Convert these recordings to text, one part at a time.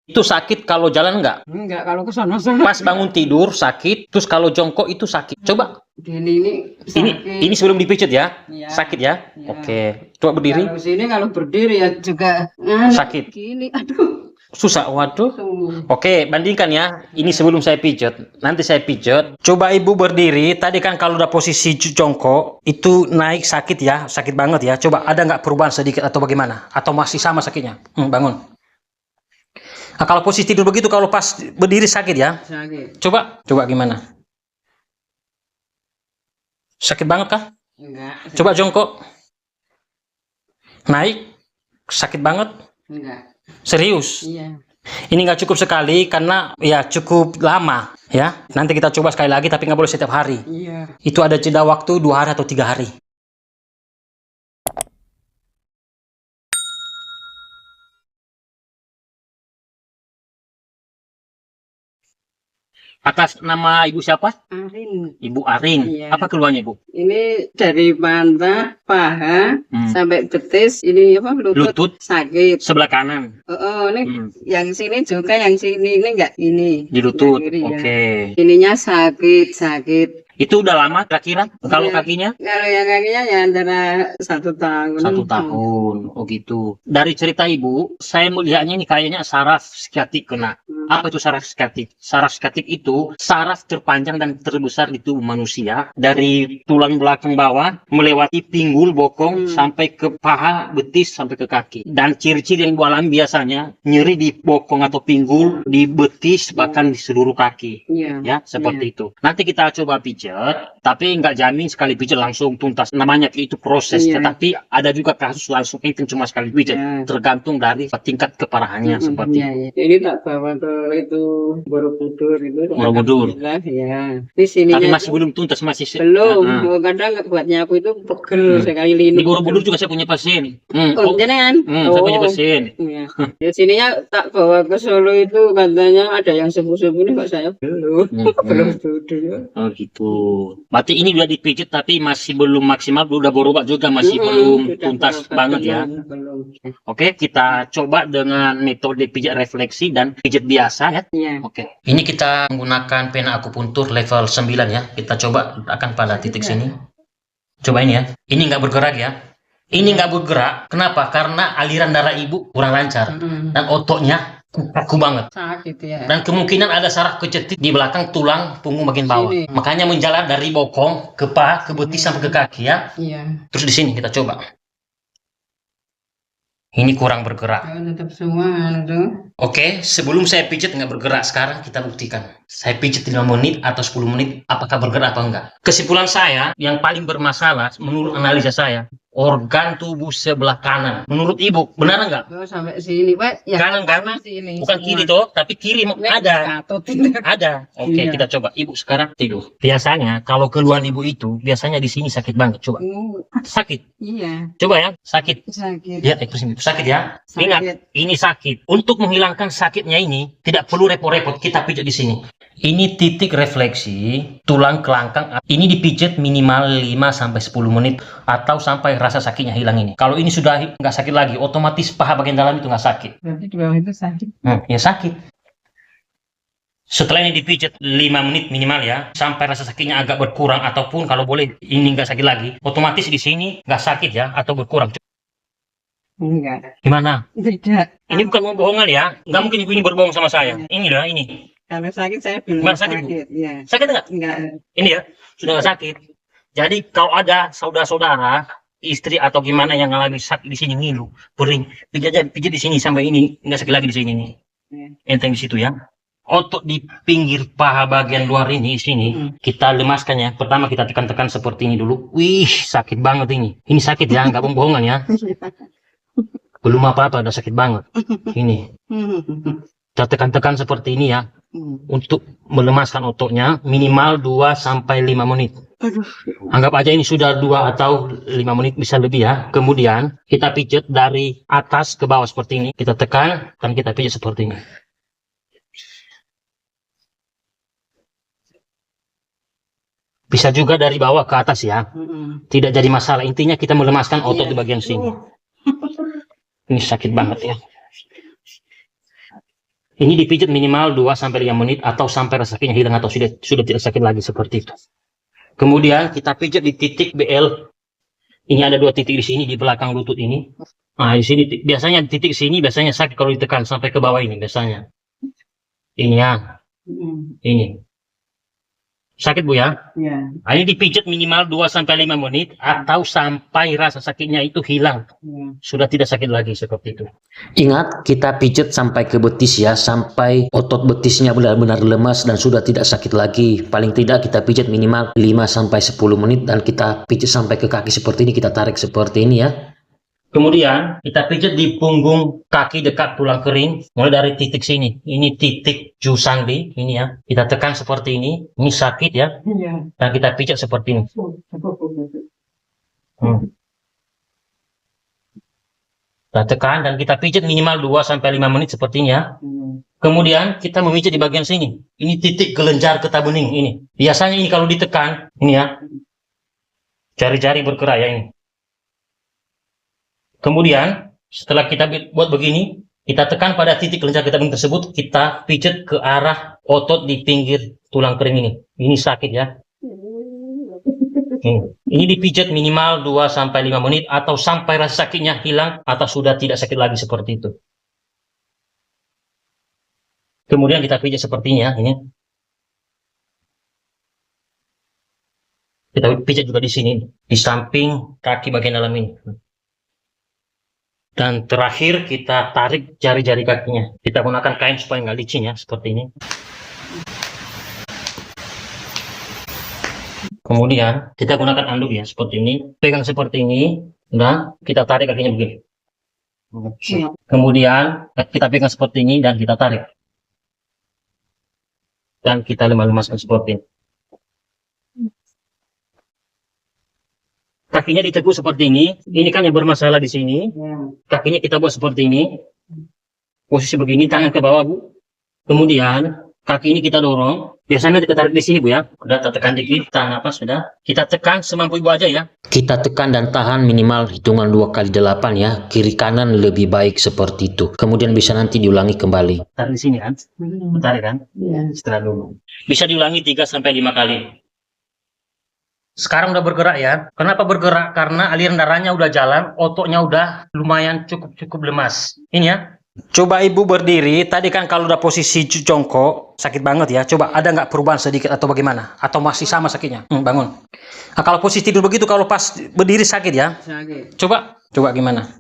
Itu sakit kalau jalan enggak? Enggak, kalau ke sana. Pas bangun tidur sakit, terus kalau jongkok itu sakit. Coba. Ini sakit. Ini sebelum dipijit ya? Iya. Sakit ya? Iya. Oke. Coba berdiri. Kalau sini kalau berdiri ya juga sakit. Gini, aduh. Susah, waduh. Oke, bandingkan ya. Ini sebelum saya pijat. Nanti saya pijat. Coba ibu berdiri. Tadi kan kalau udah posisi jongkok, itu naik sakit ya. Sakit banget ya. Coba ada nggak perubahan sedikit atau bagaimana? Atau masih sama sakitnya? Bangun. Nah, kalau posisi tidur begitu, kalau pas berdiri sakit ya? Sakit. Coba gimana? Sakit banget kah? Enggak. Coba jongkok. Naik. Sakit banget? Enggak. Serius? Iya. Ini nggak cukup sekali karena ya cukup lama ya. Nanti kita coba sekali lagi tapi nggak boleh setiap hari. Iya. Itu ada jeda waktu 2 hari atau 3 hari. Atas nama ibu siapa? Arin. Ibu Arin. Iya. Apa keluhannya ibu? Ini dari pantat, paha, sampai betis, ini apa lutut sakit. Sebelah kanan. Ini yang sini juga, yang sini ini enggak ini. Di lutut. Kiri, Oke. ya. Ininya sakit. Itu udah lama kira-kira? Kalau kakinya? Kalau yang kakinya ya antara 1 tahun. 1 tahun. Oh gitu. Dari cerita ibu, saya melihatnya ini kayaknya saraf skiatik kena. Apa itu saraf skiatik? Saraf skiatik itu saraf terpanjang dan terbesar di tubuh manusia. Dari tulang belakang bawah, melewati pinggul, bokong, sampai ke paha, betis, sampai ke kaki. Dan ciri-ciri yang ibu alami biasanya, nyeri di bokong atau pinggul, di betis, bahkan di seluruh kaki. Ya, seperti itu. Nanti kita coba pijat. Tapi nggak jamin sekali pijat langsung tuntas. Namanya itu proses. Tetapi ada juga kasus langsung itu cuma sekali pijat. Tergantung dari tingkat keparahannya seperti itu. Ini tak bawa ke itu Borobudur itu. Borobudur. Ya. Di sini. Tapi masih belum tuntas, masih belum. Kadang buat nyapu itu pegel sekali lini. Di Borobudur juga saya punya pasien. Jenengan? Saya punya pasien. Di sininya tak bawa ke Solo itu katanya ada yang sembuh-sembuh ini kok saya belum. Belum studi. Oh gitu. Berarti ini udah dipijit tapi masih belum maksimal, udah berubah juga masih belum tuntas banget ya. Oke, kita coba dengan metode pijat refleksi dan pijat biasa ya. Oke. Ini kita menggunakan pena akupuntur level 9 ya. Kita coba akan pada titik sini. Coba ini ya. Ini nggak bergerak ya. Ini nggak bergerak. Kenapa? Karena aliran darah ibu kurang lancar dan ototnya kaku banget. Sakit ya. Dan kemungkinan ada saraf kecetit di belakang tulang punggung bagian bawah. Makanya menjalar dari bokong ke paha, ke betis sampai ke kaki ya. Terus di sini kita coba. Ini kurang bergerak. Tetap semua itu. Oke, sebelum saya pijat nggak bergerak, sekarang kita buktikan. Saya pijat 5 menit atau 10 menit, apakah bergerak atau enggak. Kesimpulan saya, yang paling bermasalah menurut analisa saya, organ tubuh sebelah kanan. Menurut ibu, benar enggak? Sampai sini, Pak. Ya, kanan kan? Sini, bukan semua. Kiri toh, tapi kiri ada. Ada. Oke, kita coba. Ibu sekarang tidur. Biasanya kalau keluhan ibu itu, biasanya di sini sakit banget. Coba. Sakit. Iya. Coba ya, sakit. Sakit. Ya, sakit ya. Sakit. Ingat, ini sakit. Untuk menghilangkan sakitnya ini, tidak perlu repot-repot. Kita pijat di sini. Ini titik refleksi tulang kelangkang. Ini dipijat minimal 5-10 menit atau sampai rasa sakitnya hilang ini. Kalau ini sudah nggak sakit lagi, otomatis paha bagian dalam itu nggak sakit. Berarti di bawah itu sakit. Ya sakit. Setelah ini dipijat 5 menit minimal ya, sampai rasa sakitnya agak berkurang ataupun kalau boleh ini nggak sakit lagi, otomatis di sini nggak sakit ya atau berkurang. Enggak. Gimana? Tidak. Ini bukan bohongan ya. Nggak mungkin ibu ini berbohong sama saya. Ini lah ini. Kalau sakit saya belum sakit. Ya. Sakit enggak? Enggak. Ini ya, sudah nggak sakit. Jadi kalau ada saudara-saudara, istri atau gimana yang ngalami sakit di sini ngilu, bering, pijat di sini sampai ini nggak sakit lagi di sini nih. Enteng di situ ya. Otot di pinggir paha bagian luar ini sini kita lemaskan ya. Pertama kita tekan-tekan seperti ini dulu. Wih, sakit banget ini. Ini sakit ya, nggak bohongan ya. Belum apa-apa, udah sakit banget. Ini. Kita tekan-tekan seperti ini ya. Untuk melemaskan ototnya minimal 2-5 menit. Anggap aja ini sudah 2 atau 5 menit, bisa lebih ya. Kemudian kita pijat dari atas ke bawah seperti ini. Kita tekan dan kita pijat seperti ini. Bisa juga dari bawah ke atas ya. Tidak jadi masalah. Intinya kita melemaskan otot di bagian sini. Ini sakit banget ya. Ini dipijat minimal 2-5 menit atau sampai rasa sakitnya hilang atau sudah tidak sakit lagi seperti itu. Kemudian kita pijat di titik BL. Ini ada 2 titik di sini di belakang lutut ini. Nah, di sini biasanya di titik sini biasanya sakit kalau ditekan sampai ke bawah ini biasanya. Ini ya. Ini. Sakit Bu ya? Ya. Nah, ini dipijat minimal 2-5 menit atau sampai rasa sakitnya itu hilang. Sudah tidak sakit lagi seperti itu. Ingat, kita pijat sampai ke betis ya, sampai otot betisnya benar-benar lemas dan sudah tidak sakit lagi. Paling tidak kita pijat minimal 5-10 menit dan kita pijat sampai ke kaki seperti ini, kita tarik seperti ini ya. Kemudian kita pijat di punggung kaki dekat tulang kering, mulai dari titik sini. Ini titik Jusandi, ini ya. Kita tekan seperti ini. Ini sakit ya. Iya. Dan kita pijat seperti ini. Kita tekan dan kita pijat minimal 2-5 menit seperti ini ya. Kemudian kita memijat di bagian sini. Ini titik kelenjar getah bening ini. Biasanya ini kalau ditekan, ini ya. Jari-jari bergerak ya ini. Kemudian setelah kita buat begini, kita tekan pada titik kelenjar getah bening tersebut, kita pijat ke arah otot di pinggir tulang kering ini. Ini sakit ya. Ini dipijat minimal 2-5 menit atau sampai rasa sakitnya hilang atau sudah tidak sakit lagi seperti itu. Kemudian kita pijat sepertinya ini. Kita pijat juga di sini, di samping kaki bagian dalam ini. Dan terakhir kita tarik jari-jari kakinya. Kita gunakan kain supaya nggak licin ya, seperti ini. Kemudian kita gunakan anduk ya, seperti ini. Pegang seperti ini, dan kita tarik kakinya begini. Kemudian kita pegang seperti ini dan kita tarik. Dan kita lemas-lemaskan seperti ini. Kakinya ditekuk seperti ini. Ini kan yang bermasalah di sini. Kakinya kita buat seperti ini. Posisi begini, tangan ke bawah Bu. Kemudian kaki ini kita dorong. Biasanya kita tarik di sini Bu ya. Udah tekan dikit, tahan napas sudah. Kita tekan semampu Ibu aja ya. Kita tekan dan tahan minimal hitungan 2x8 ya. Kiri kanan lebih baik seperti itu. Kemudian bisa nanti diulangi kembali. Tarik di sini kan. Tarik kan. Setelah dulu. Bisa diulangi 3-5 kali. Sekarang udah bergerak ya. Kenapa bergerak? Karena aliran darahnya udah jalan, ototnya udah lumayan cukup lemas. Ini ya. Coba Ibu berdiri. Tadi kan kalau udah posisi jongkok, sakit banget ya. Coba ada nggak perubahan sedikit atau bagaimana? Atau masih sama sakitnya? Bangun. Nah, kalau posisi tidur begitu, kalau pas berdiri sakit ya? Sakit. Coba gimana?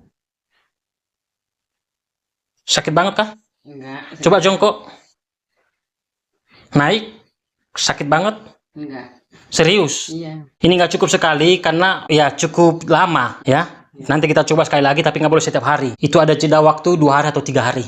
Sakit banget kah? Enggak. Coba jongkok. Naik. Sakit banget? Enggak. Serius? Iya. Ini nggak cukup sekali karena ya cukup lama ya. Nanti kita coba sekali lagi tapi nggak boleh setiap hari. Itu ada jeda waktu 2 hari atau 3 hari.